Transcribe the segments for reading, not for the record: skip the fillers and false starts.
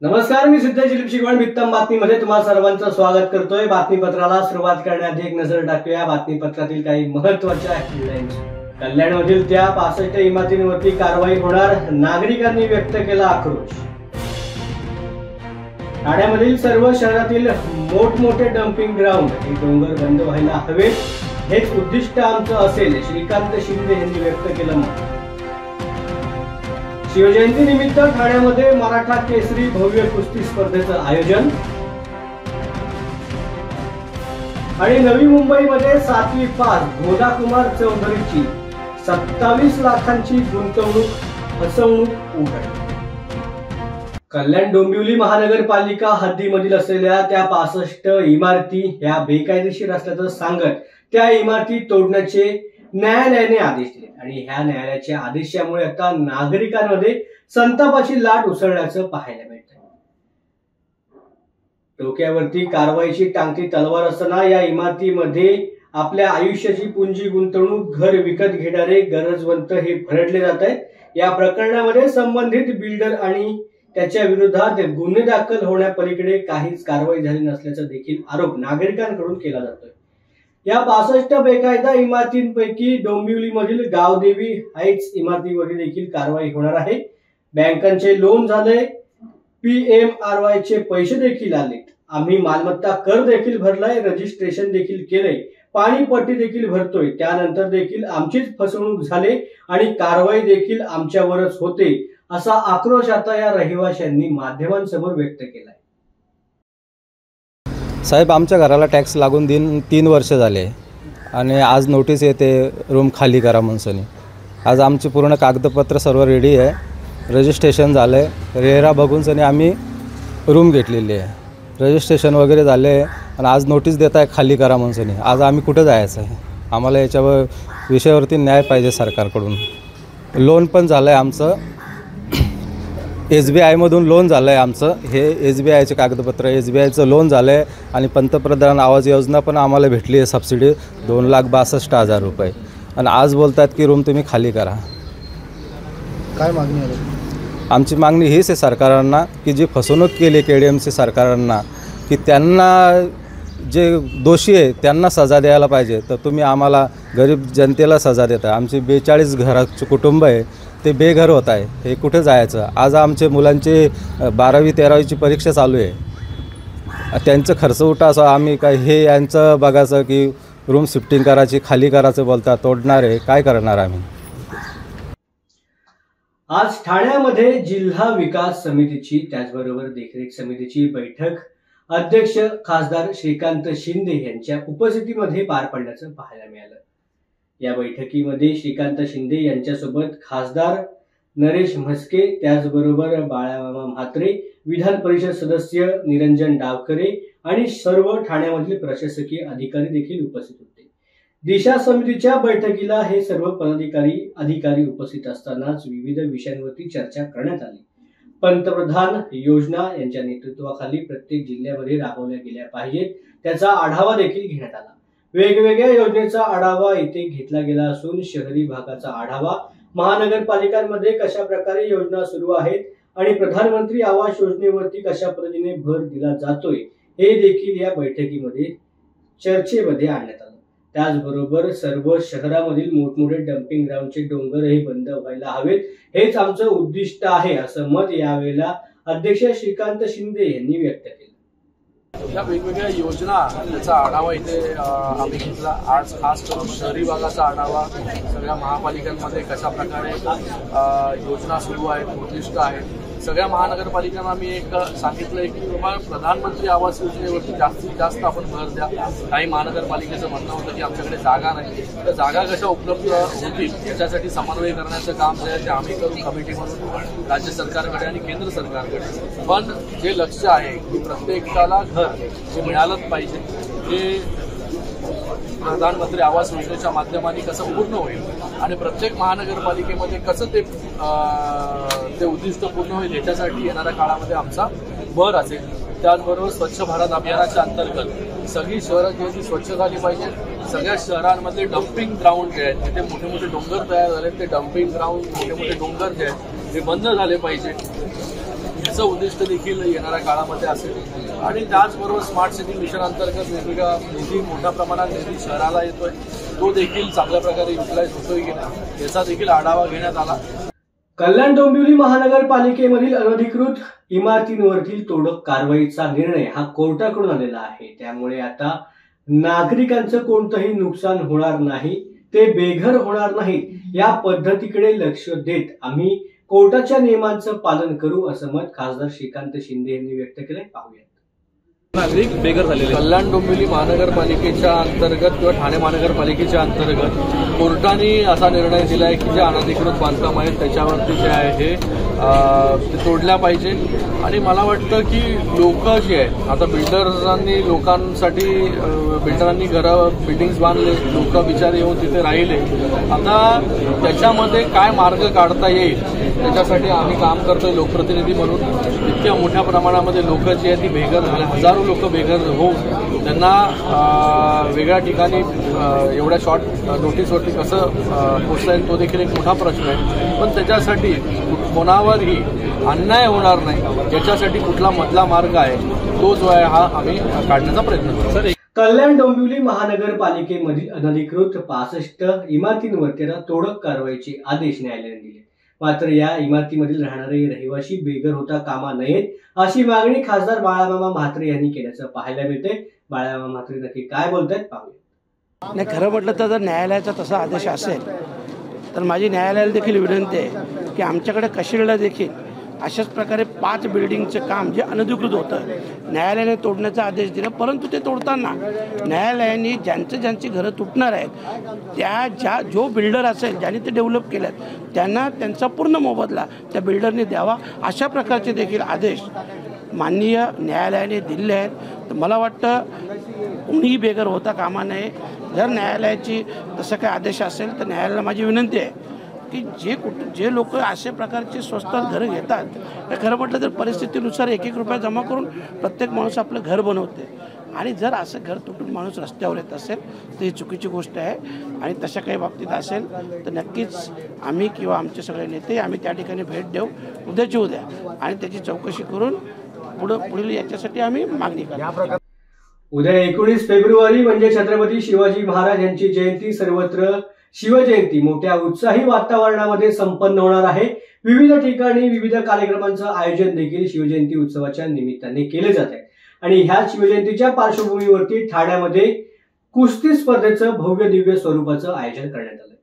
नमस्कार, मी सिद्धेश दिलीप शिगवण बित्तम बातमीमध्ये तुम्हाला सर्वांचं स्वागत करतोय। बातमीपत्राला सुरुवात करण्याआधी एक नजर टाकूया बातमीपत्रातील काही महत्त्वाच्या हेडलाईन्स। कल्याणमधील त्या 65 इमारतींवरती कारवाई होणार, नागरिकांनी व्यक्त केला आक्रोश। ठाण्यामधील सर्व शहरातील मोठमोठे डम्पिंग ग्राउंड हे डोंगर बंद व्हायला हवेत, हेच उद्दिष्ट आमचं असेल, श्रीकांत शिंदे यांनी व्यक्त केलं मत। शिवजयंती निमित्त ठाण्यामध्ये मराठा केसरी भव्य कुस्ती स्पर्धेचं आयोजन आणि नवी मुंबईमध्ये 7वी पास गोदाकुमार चौधरीची 27 लाखांची गुंतवणूक फसवणूक उघड। कल्याण डोंबिवली महानगरपालिका हद्दीमधील असलेल्या त्या 65 इमारती ह्या बेकायदेशीर असल्याचं सांगत त्या इमारती तोडण्याचे न्यायालयाने आदेश दिले आणि ह्या न्यायालयाच्या आदेशामुळे आता नागरिकांमध्ये संतापाची लाट उसळल्याचं पाहायला मिळतंय। डोक्यावरती कारवाईची टांगती तलवार असताना या इमारतीमध्ये आपल्या आयुष्याची पुंजी गुंतवणूक घर विकत घेणारे गरजवंत हे भरडले जात आहेत। या प्रकरणामध्ये संबंधित बिल्डर आणि त्याच्या विरोधात गुन्हे दाखल होण्यापलीकडे काहीच कारवाई झाली नसल्याचा देखील आरोप नागरिकांकडून केला जातोय। या 65 बेकायदा इमारतींपैकी डोंबिवलीमधील गावदेवी हाइट्स इमारतीवरती देखील कारवाई होणार आहे। बँकांचे लोन झाले, PMRY चे पैसे देखील आले, आम्ही मालमत्ता कर देखील भरलाय, रजिस्ट्रेशन देखील केलंय, पाणी पट्टी देखील भरतोय, त्यानंतर देखील आमचीच फसवणूक झाले आणि कारवाई देखील आमच्यावरच होते, असा आक्रोश आता या रहिवाशांनी माध्यमांसमोर व्यक्त केलाय। साहेब, आमच्या घराला टॅक्स लागून 3 वर्ष झाले आणि आज नोटीस येते रूम खाली करा म्हणून। आज आमची पूर्ण कागदपत्र सर्व रेडी आहे, रजिस्ट्रेशन झालं आहे, रेरा बघून सनी आम्ही रूम घेतलेली आहे, रजिस्ट्रेशन वगैरे झाले आहे आणि आज नोटीस देत आहे खाली करा म्हणून। आज आम्ही कुठं जायचं आहे? आम्हाला याच्यावर विषयावरती न्याय पाहिजे सरकारकडून। लोन पण झालं आहे आमचं, SBIमधून लोन झालं आहे आमचं, हे SBIचे कागदपत्र, SBIचं लोन झालं आहे आणि पंतप्रधान आवास योजना पण आम्हाला भेटली आहे सबसिडी 2,62,000 रुपये आणि आज बोलतात की रूम तुम्ही खाली करा। काय मागणी आहे? आमची मागणी हीच आहे सरकारांना की जी फसवणूक केली KDMC सरकारांना, की त्यांना जे दोषी आहे त्यांना सजा द्यायला पाहिजे। तर तुम्ही आम्हाला गरीब जनतेला सजा देता। आमची 42 घराचे कुटुंब आहे, ते बेघर होत आहे, हे कुठे जायचं? आज आमचे मुलांची 12वी 13वीची परीक्षा चालू आहे, त्यांचं खर्च उठा असं आम्ही काय हे यांचं बघायचं की रूम शिफ्टिंग करायची, खाली करायचं बोलता, तोडणार आहे, काय करणार आम्ही? आज ठाण्यामध्ये जिल्हा विकास समितीची त्याचबरोबर देखरेख समितीची बैठक अध्यक्ष खासदार श्रीकांत शिंदे यांच्या उपस्थितीमध्ये पार पडल्याचं पाहायला मिळालं। या बैठकीमध्ये श्रीकांत शिंदे यांच्यासोबत खासदार नरेश म्हस्के, त्याचबरोबर बाळामामा म्हात्रे, विधान परिषद सदस्य निरंजन डावकरे आणि सर्व ठाण्यामधील प्रशासकीय अधिकारी देखील उपस्थित होते। दिशा समितीच्या बैठकीला हे सर्व अधिकारी उपस्थित असतानाच विविध विषयांवरती चर्चा करण्यात आली। पंतप्रधान योजना यांच्या नेतृत्वाखाली प्रत्येक जिल्ह्यामध्ये राबवल्या गेल्या पाहिजेत, त्याचा आढावा देखील घेण्यात आला। वेगवेगळ्या योजनेचा आढावा इथे घेतला गेला असून शहरी भागाचा आढावा, महानगरपालिकांमध्ये कशा प्रकारे योजना सुरू आहेत आणि प्रधानमंत्री आवास योजनेवरती कशा पद्धतीने भर दिला जातोय हे देखील या बैठकीमध्ये चर्चेमध्ये आणण्यात आलं। त्याचबरोबर सर्व शहरामधील मोठमोठे डम्पिंग ग्राउंडचे डोंगरही बंद व्हायला हवेत, हेच आमचं उद्दिष्ट आहे, असं मत यावेळेला अध्यक्ष श्रीकांत शिंदे यांनी व्यक्त केलं। या वेगवेगळ्या योजना त्याचा आढावा इथे आम्ही घेतला। आज खास करून शहरी भागाचा आढावा, सगळ्या महापालिकांमध्ये कशा प्रकारे योजना सुरू आहेत, उद्दिष्ट आहेत, सगळ्या महानगरपालिकांना आम्ही एक सांगितलंय की बाबा प्रधानमंत्री आवास योजनेवरती जास्तीत जास्त आपण भर द्या। काही महानगरपालिकेचं म्हणणं होतं की आमच्याकडे जागा नाही, तर जागा कशा उपलब्ध होतील याच्यासाठी समन्वय करण्याचं काम जे आहे ते आम्ही करू कमिटीमधून राज्य सरकारकडे आणि केंद्र सरकारकडे। पण जे लक्ष्य आहे की प्रत्येकाला घर हे मिळालंच पाहिजे, हे प्रधानमंत्री आवास योजनेच्या माध्यमाने कसं पूर्ण होईल आणि प्रत्येक महानगरपालिकेमध्ये कसं ते उद्दिष्ट पूर्ण होईल याच्यासाठी येणाऱ्या काळामध्ये आमचा भर असेल। त्याचबरोबर स्वच्छ भारत अभियानाच्या अंतर्गत सगळी शहरं जी आहेत स्वच्छ झाली पाहिजे। सगळ्या शहरांमध्ये डम्पिंग ग्राउंड जे आहेत, तिथे मोठे मोठे डोंगर तयार झाले, ते डम्पिंग ग्राउंड मोठे मोठे डोंगर जे आहेत ते बंद झाले पाहिजे। याचं उद्दिष्ट देखील येणाऱ्या काळामध्ये असेल आणि त्याचबरोबर स्मार्ट सिटी मिशन अंतर्गत वेगवेगळा निधी मोठ्या प्रमाणात निधी शहराला येतोय, तो देखील चांगल्या प्रकारे युटिलाइज होतोय की नाही याचा देखील आढावा घेण्यात आला। कल्याण डोंबिवली महानगरपालिकेमधील अनधिकृत इमारतींवरील तोडक कारवाईचा निर्णय हा कोर्टाकडून आलेला आहे। त्यामुळे आता नागरिकांचं कोणतंही नुकसान होणार नाही, ते बेघर होणार नाहीत या पद्धतीकडे लक्ष देत आम्ही कोर्टाच्या नियमांचं पालन करू असं मत खासदार श्रीकांत शिंदे यांनी व्यक्त केलंय। पाहूया। नागरिक बेघर झालेले कल्याण डोंबिवली महानगरपालिकेच्या अंतर्गत किंवा ठाणे महानगरपालिकेच्या अंतर्गत कोर्टाने असा निर्णय दिलाय की जे अनधिकृत बांधकाम आहेत त्याच्यावरती जे आहे ते तोडल्या पाहिजे। आणि मला वाटतं की लोक जे आहेत आता बिल्डरांनी घरं बिल्डिंग्स बांधले, लोक बिचारे येऊन तिथे राहिले, आता त्याच्यामध्ये काय मार्ग काढता येईल त्याच्यासाठी आम्ही काम करतोय लोकप्रतिनिधी म्हणून। इतक्या मोठ्या प्रमाणामध्ये लोक जी आहेत ती बेघर झाले, हजारो लोक बेघर होऊन त्यांना वेगळ्या ठिकाणी एवढ्या शॉर्ट नोटीसवरती कसं पोचता येईल तो देखील एक मोठा प्रश्न आहे। पण त्याच्यासाठी कोणावरही अन्याय होणार नाही याच्यासाठी कुठला मधला मार्ग आहे तो जो आहे हा आम्ही काढण्याचा प्रयत्न करू। कल्याण डोंबिवली महानगरपालिकेमधील अनधिकृत 65 इमारतींवरती तोडक कारवाईचे आदेश न्यायालयाने दिले। मात्र या इमारतीमधील राहणारे रहिवासी बेघर होता कामा नयेत अशी मागणी खासदार बाळामामा म्हात्रे यांनी केल्याचं पाहायला मिळते। बाळामामा म्हात्रे नक्की काय बोलतायत पाहूया। नाही, खरं म्हटलं तर जर न्यायालयाचा तसा आदेश असेल तर माझी न्यायालयाला देखील विनंती आहे की आमच्याकडे कशिरला देखील अशाच प्रकारे 5 बिल्डिंगचं काम जे अनधिकृत होतं न्यायालयाने तोडण्याचा आदेश दिला, परंतु ते तोडताना न्यायालयाने ज्यांची घरं तुटणार आहेत जो बिल्डर असेल ज्यांनी ते डेव्हलप केल्यात त्यांना त्यांचा पूर्ण मोबदला त्या बिल्डरने द्यावा अशा प्रकारचे देखील आदेश माननीय न्यायालयाने दिले आहेत। तर मला वाटतं कोणीही बेघर होता कामा नये। जर न्यायालयाची तसं काही आदेश असेल तर न्यायालयाला माझी विनंती आहे की जे लोक अशा प्रकारचे स्वस्तात घरं घेतात तर खरं म्हटलं तर परिस्थितीनुसार 1-1 रुपया जमा करून प्रत्येक माणूस आपलं घर बनवते आणि जर असं घर तुटून माणूस रस्त्यावर येत असेल तर ही चुकीची गोष्ट आहे। आणि तशा काही बाबतीत असेल तर नक्कीच आम्ही किंवा आमचे सगळे नेते आम्ही त्या ठिकाणी भेट देऊ उद्याची उद्या आणि त्याची चौकशी करून पुढील याच्यासाठी आम्ही मागणी करू। उद्या 19 फेब्रुवारी म्हणजे छत्रपती शिवाजी महाराज यांची जयंती सर्वत्र शिवजयंती मोठ्या उत्साही वातावरणामध्ये संपन्न होणार आहे। विविध ठिकाणी विविध कार्यक्रमांचं आयोजन देखील शिवजयंती उत्सवाच्या निमित्ताने केले जात आहे आणि ह्या शिवजयंतीच्या पार्श्वभूमीवरती ठाण्यामध्ये कुस्ती स्पर्धेचं भव्य दिव्य स्वरूपाचं आयोजन करण्यात आलं।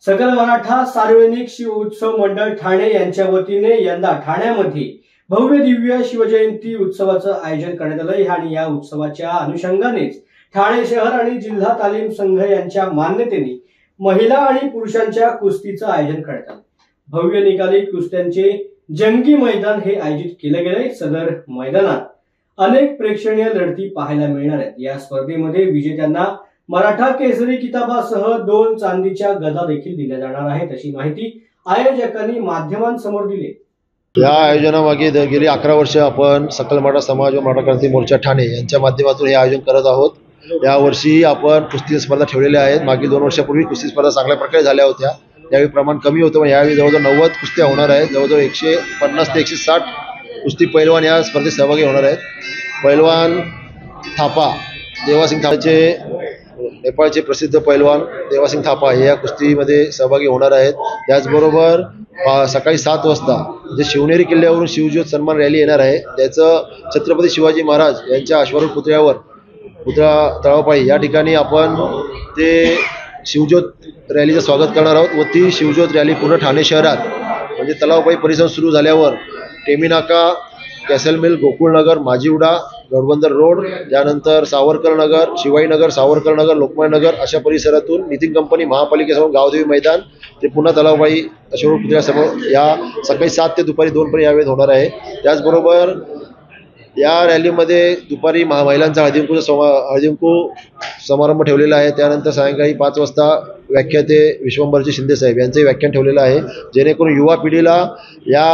सकल मराठा सार्वजनिक शिव उत्सव मंडळ ठाणे यांच्या वतीने यंदा ठाण्यामध्ये भव्य दिव्य शिवजयंती उत्सवाचं आयोजन करण्यात आलं आणि या उत्सवाच्या अनुषंगानेच ठाणे शहर आणि जिल्हा तालीम संघ यांच्या मान्यतेने महिला आणि पुरुषांच्या कुस्तीचं आयोजन करण्यात आलं। भव्य निकाली कुस्त्यांचे जंगी मैदान हे आयोजित केले गेले। सदर मैदानात अनेक प्रेक्षणीय लढती पाहायला मिळणार आहेत। या स्पर्धेमध्ये विजेत्यांना मराठा केसरी किताबासह 2 चांदीच्या गदा देखील दिल्या जाणार आहेत अशी माहिती आयोजकांनी माध्यमांसमोर दिली। या आयोजनामागे गेली 11 वर्ष आपण सकल मराठा समाज व मराठा क्रांती मोर्चा ठाणे यांच्या माध्यमातून हे आयोजन करत आहोत। यावर्षी आपण कुस्ती स्पर्धा ठेवलेल्या आहेत। मागील 2 वर्षापूर्वी कुस्ती स्पर्धा चांगल्या प्रकारे झाल्या होत्या, यावेळी प्रमाण कमी होतं पण यावेळी जवळजवळ 90 कुस्त्या होणार आहेत। जवळजवळ 150 ते 160 कुस्ती पैलवान या स्पर्धेत सहभागी होणार आहेत। पैलवान थापा देवासिंग थापाचे नेपाळचे प्रसिद्ध पैलवान देवासिंग थापा हे या कुस्तीमध्ये सहभागी होणार आहेत। त्याचबरोबर सकाळी 7 वाजता जे शिवनेरी किल्ल्यावरून शिवज्योत सन्मान रॅली येणार आहे त्याचं छत्रपती शिवाजी महाराज यांच्या अश्वारूढ पुतळा तळावपाळी या ठिकाणी आपण ते शिवज्योत रॅलीचं स्वागत करणार आहोत व ती शिवज्योत रॅली पूर्ण ठाणे शहरात म्हणजे तलावपाळी परिसर सुरू झाल्यावर टेमीनाका, castle mill, Gokulnagar, Majiwada, गडबंदर road, त्यानंतर सावरकर नगर, शिवाईनगर, सावरकर नगर, लोकमान्य नगर अशा परिसरातून नितीन कंपनी महापालिकेसमोर गावदेवी मैदान ते पुन्हा तलावपाळी अश्वारूढ पुतळ्यासमोर या सकाळी 7 ते दुपारी 2 पर्यंत यावेळेत होणार आहे। त्याचबरोबर या रॅलीमध्ये दुपारी महिलांचा हळदीकुंकू समारंभ ठेवलेला आहे। त्यानंतर सायंकाळी 5 वाजता व्याख्याते विश्वंभरजी शिंदे साहेब यांचंही व्याख्यान ठेवलेलं आहे जेणेकरून युवा पिढीला या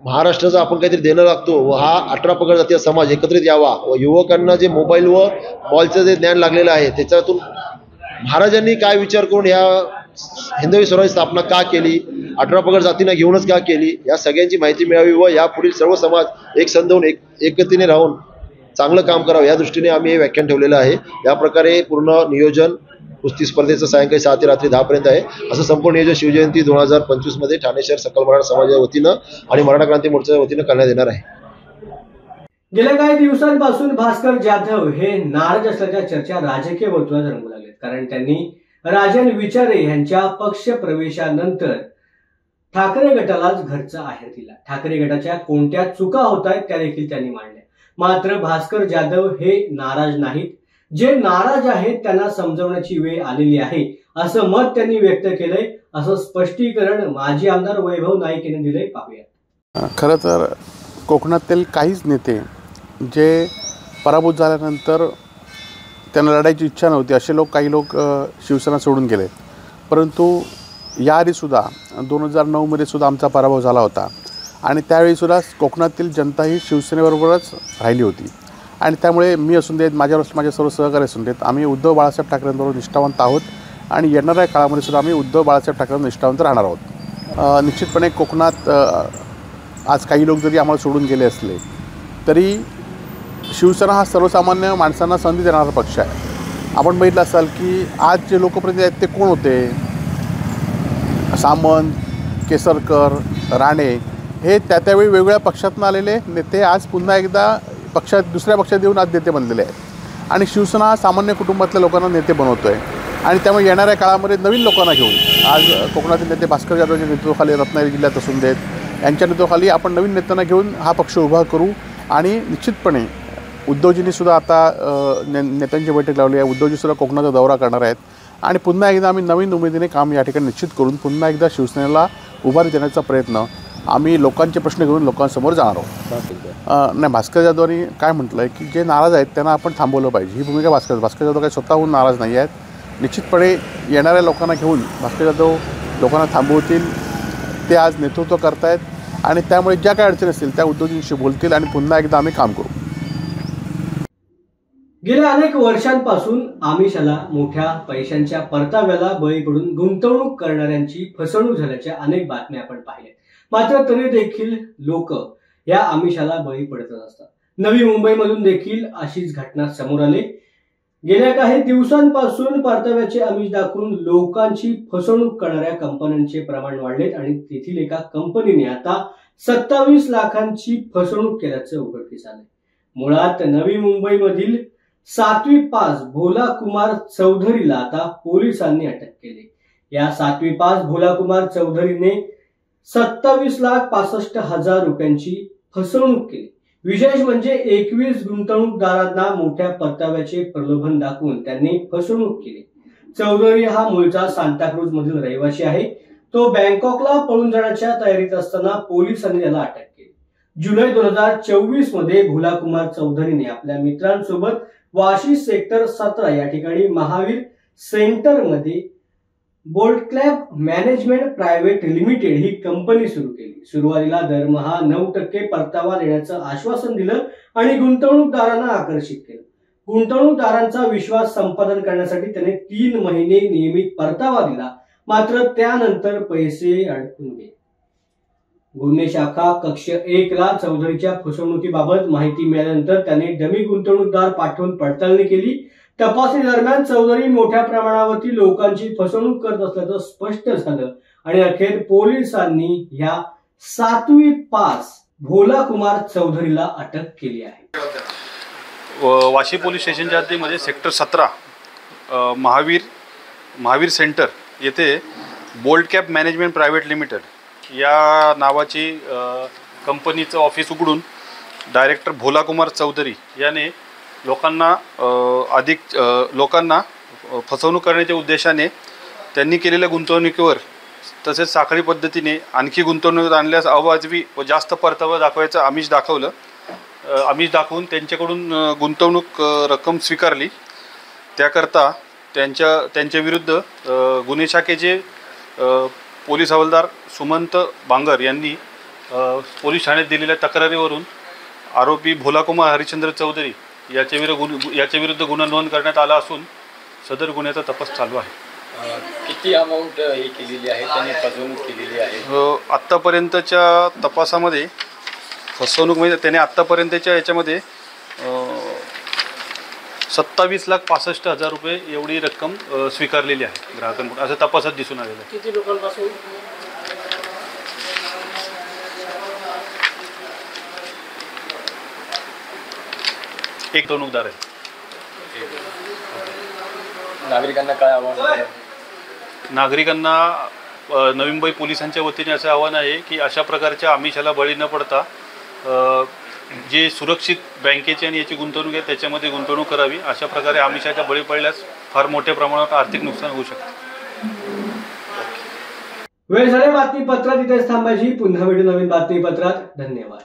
महाराष्ट्राचं आपण काहीतरी देणं लागतो व हा 18 पगड जातीय समाज एकत्रित यावा व युवकांना जे मोबाईल व बॉलचं जे ज्ञान लागलेलं आहे त्याच्यातून महाराजांनी काय विचार करून ह्या हिंदवी स्वराज्याची स्थापना का केली, 18 पगड जातींना घेऊनच का केली, या सगळ्यांची माहिती मिळावी व यापुढील सर्व समाज एक संध एकतीने राहून चांगलं काम करावं या दृष्टीने आम्ही हे व्याख्यान ठेवलेलं आहे. या प्रकारे पूर्ण नियोजन कुस्ती स्पर्धेचं सायंकाळी 6 ते रात्री 10 पर्यंत आहे. असं संपूर्ण नियोजन शिवजयंती 2025 मध्ये ठाणे शहर सकल मराठा समाजाच्या वतीनं आणि मराठा क्रांती मोर्चाच्या वतीनं करण्यात येणार आहे. गेल्या काही दिवसांपासून भास्कर जाधव हे नाराज असल्याच्या चर्चा राजकीय वर्तुळात रंगू लागल्यात. कारण त्यांनी राजन विचारे यांच्या पक्ष प्रवेशानंतर ठाकरे गटालाच घरचा आहेर दिला. ठाकरे गटाच्या कोणत्या चुका होत आहेत त्या देखील त्यांनी मांडल्या. मात्र भास्कर जाधव हे नाराज नाहीत. जे नाराज आहेत त्यांना समजवण्याची वेळ आलेली आहे असं मत त्यांनी व्यक्त केलंय. असं स्पष्टीकरण माजी आमदार वैभव नाईक यांनी दिलंय. पाहूया. खरं तर कोकणातील काहीच नेते जे पराभूत झाल्यानंतर त्यांना लढायची इच्छा नव्हती असे काही लोक शिवसेना सोडून गेले. परंतु याआधीसुद्धा 2009 सुद्धा आमचा पराभव झाला होता आणि त्यावेळीसुद्धा कोकणातील जनता ही शिवसेनेबरोबरच राहिली होती. आणि त्यामुळे मी असून देत माझे सर्व सहकारी असून देत आम्ही उद्धव बाळासाहेब ठाकरेंबरोबर निष्ठावंत आहोत आणि येणाऱ्या काळामध्ये सुद्धा आम्ही उद्धव बाळासाहेब ठाकरेंवर निष्ठावंत राहणार आहोत. निश्चितपणे कोकणात आज काही लोक जरी आम्हाला सोडून गेले असले तरी शिवसेना हा सर्वसामान्य माणसांना संधी देणारा पक्ष आहे. आपण बघितलं असाल की आज जे लोकप्रतिनिधी आहेत ते कोण होते, सामंत, केसरकर, राणे हे त्यावेळी वेगवेगळ्या पक्षातून आलेले नेते आज पुन्हा एकदा दुसऱ्या पक्षात येऊन आज नेते बनलेले आहेत. आणि शिवसेना हा सामान्य कुटुंबातल्या लोकांना नेते बनवतो आहे आणि त्यामुळे येणाऱ्या काळामध्ये नवीन लोकांना घेऊन आज कोकणातील नेते भास्कर जाधवच्या नेतृत्वाखाली, रत्नागिरी जिल्ह्यात असून देत यांच्या नेतृत्वाखाली आपण नवीन नेत्यांना घेऊन हा पक्ष उभा करू. आणि निश्चितपणे उद्धवजींनीसुद्धा आता नेत्यांची बैठक लावली आहे. उद्धवजीसुद्धा कोकणाचा दौरा करणार आहेत आणि पुन्हा एकदा आम्ही नवीन उमेदीने काम या ठिकाणी निश्चित करून पुन्हा एकदा शिवसेनेला उभारी देण्याचा प्रयत्न आम्ही लोकांचे प्रश्न घेऊन लोकांसमोर जाणार आहोत. नाही, भास्कर जाधवांनी काय म्हटलं आहे की जे नाराज आहेत त्यांना आपण थांबवलं पाहिजे, ही भूमिका भास्कर जाधव काही स्वतःहून नाराज नाही आहेत. निश्चितपणे येणाऱ्या लोकांना घेऊन भास्कर जाधव लोकांना थांबवतील. ते आज नेतृत्व करतायत आणि त्यामुळे ज्या काही अडचणी असतील त्या उद्योजकांशी बोलतील आणि पुन्हा एकदा आम्ही काम करू. गेल्या अनेक वर्षांपासून आमिषाला मोठ्या पैशांच्या परताव्याला बळी पडून गुंतवणूक करणाऱ्यांची फसवणूक झाल्याच्या अनेक बातम्या आपण पाहिल्या. मात्र तरी देखील लोक या आमिषाला बळी पडतच असतात. नवी मुंबईमधून देखील अशीच घटना समोर आली. गेल्या काही दिवसांपासून परताव्याचे आमिष दाखवून लोकांची फसवणूक करणाऱ्या कंपन्यांचे प्रमाण वाढलेत आणि तेथील एका कंपनीने आता 27 लाखांची फसवणूक केल्याचं उघडकीस आलंय. मुळात नवी मुंबईमधील 7वी पास भोला कुमार चौधरीला आता पोलिसांनी अटक केली. या 7वी पास भोला कुमार चौधरीने 27,65,000 रुपयांची फसवणूक केली. विशेष म्हणजे 21 गुंतवणूकदारांना मोठ्या परताव्याचे प्रलोभन दाखवून त्यांनी फसवणूक केली. चौधरी हा मूळचा सांताक्रूज मधील रहिवासी आहे. तो बँकॉकला पळून जाण्याच्या तयारीत असताना पोलिसांनी त्याला अटक केली. जुलै 2024 मध्ये भोला कुमार चौधरीने आपल्या मित्रांसोबत वाशी सेक्टर 17 या ठिकाणी महावीर सेंटर मध्ये बोल्टक्लॅब मॅनेजमेंट प्रायव्हेट लिमिटेड ही कंपनी सुरू केली. सुरुवातीला दरमहा 9% परतावा देण्याचं आश्वासन दिलं आणि गुंतवणूकदारांना आकर्षित केलं. गुंतवणूकदारांचा विश्वास संपादन करण्यासाठी त्याने 3 महिने नियमित परतावा दिला. मात्र त्यानंतर पैसे अडकून गेले. गुन्हे शाखा कक्ष 1 ला चौधरीच्या फसवणुकीबाबत माहिती मिळाल्यानंतर त्याने डमी गुंतवणूकदार पाठवून पडताळणी केली. तपासणी दरम्यान चौधरी मोठ्या प्रमाणावरती लोकांची फसवणूक करत असल्याचं स्पष्ट झालं आणि अखेर पोलिसांनी ह्या 7वी पास भोला कुमार चौधरीला अटक केली आहे. वाशी पोलीस स्टेशनच्या हद्दीमध्ये सेक्टर 17 महावीर सेंटर येथे बोल्टकॅब मॅनेजमेंट प्रायव्हेट लिमिटेड या नावाची कंपनीचं ऑफिस उघडून डायरेक्टर भोला कुमार चौधरी याने लोकांना फसवणूक करण्याच्या उद्देशाने त्यांनी केलेल्या गुंतवणुकीवर तसेच साखळी पद्धतीने आणखी गुंतवणूक आणल्यास अवाजवी व जास्त परतावा दाखवायचं आमिष दाखवून त्यांच्याकडून गुंतवणूक रक्कम स्वीकारली. त्याकरता त्यांच्या विरुद्ध गुन्हे शाखेचे पोलीस हवालदार सुमंत बांगर यांनी पोलीस ठाण्यात दिलेल्या तक्रारीवरून आरोपी भोलाकुमार हरिश्चंद्र चौधरी याच्या विरुद्ध गुन्हा नोंद करण्यात आला असून सदर गुन्ह्याचा तपास चालू आहे. किती अमाऊंट हे केलेली आहे, त्यांनी फसवणूक केलेली आहे? आत्तापर्यंतच्या तपासामध्ये फसवणूक म्हणजे त्याने आत्तापर्यंतच्या याच्यामध्ये 27,65,00,000 रुपये एवढी रक्कम स्वीकारलेली आहे ग्राहकांकडून, असं तपासात दिसून आलेलं आहे. किती लोकांपासून? एक गुंतवणूकदार आहे. नागरिकांना काय आव्हान? नागरिकांना नवी मुंबई पोलिसांच्या वतीने असं आव्हान आहे की अशा प्रकारच्या आमिषाला बळी न पडता जे सुरक्षित बँकेची आणि याची गुंतवणूक आहे त्याच्यामध्ये गुंतवणूक करावी. अशा प्रकारे आमिषाच्या बळी पडल्यास फार मोठ्या प्रमाणात आर्थिक नुकसान होऊ शकते. वेळ झाले बातमीपत्रात इथेच थांबायची. पुन्हा भेटू नवीन बातमीपत्रात. धन्यवाद.